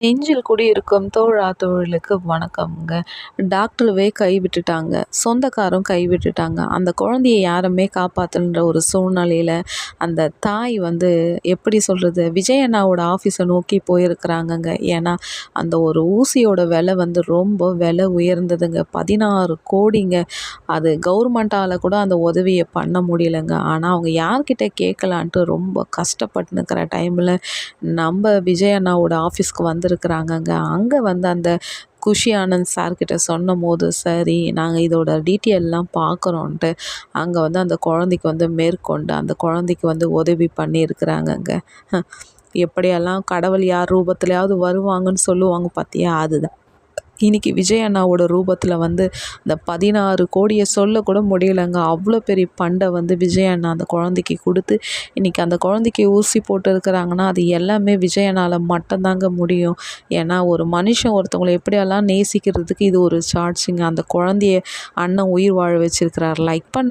நெஞ்சில் குடியிருக்கும் தோழா தோழலுக்கு வணக்கம்ங்க. டாக்டருவே கைவிட்டுட்டாங்க. சொந்தக்காரும் கைவிட்டுட்டாங்க. அந்த குழந்தைய யாருமே காப்பாத்தலன்ற ஒரு சூழ்நிலையில, அந்த தாய் எப்படி சொல்றது? விஜய் அண்ணாவோட ஆஃபீஸ நோக்கி போயிருக்கிறாங்கங்க. ஏன்னா, அந்த ஒரு ஊசியோட விலை ரொம்ப விலை உயர்ந்ததுங்க. 16 கோடிங்க. அது கவர்மெண்ட்டால கூட அந்த உதவிய பண்ண முடியலங்க. ஆனா, அவங்க யார்கிட்ட கேட்கலான்ட்டு ரொம்ப கஷ்டப்பட்டுன்னுக்கிற டைம்ல, நம்ம விஜய் அண்ணாவோட ஆஃபீஸ்க்கு வந்திருக்கிறாங்கங்க. அங்க அந்த குஷி ஆனந்த் சார்கிட்ட சொன்னபோது, சரி நாங்கள் இதோட டீட்டெயில்லாம் பார்க்குறோன்ட்டு, அங்கே அந்த குழந்தைக்கு மேற்கொண்டு அந்த குழந்தைக்கு உதவி பண்ணியிருக்கிறாங்கங்க. எப்படியெல்லாம் கடவுள் யார் ரூபத்துலயாவது வருவாங்கன்னு சொல்லுவாங்க பார்த்தியா, அதுதான். இன்னைக்கு விஜய் அண்ணாவோட ரூபத்தில் அந்த 16 கோடியை சொல்லக்கூட முடியலைங்க. அவ்வளோ பெரிய பண்டை விஜய் அண்ணா அந்த குழந்தைக்கு கொடுத்து, இன்றைக்கி அந்த குழந்தைக்கு ஊசி போட்டுருக்கிறாங்கன்னா, அது எல்லாமே விஜய் அண்ணாவில் மட்டும்தாங்க முடியும். ஏன்னா ஒரு மனுஷன் ஒருத்தவங்களை எப்படியெல்லாம் நேசிக்கிறதுக்கு இது ஒரு சாட்சிங்க. அந்த குழந்தைய அண்ணன் உயிர் வாழ வச்சிருக்கிறார். லைக் பண்ண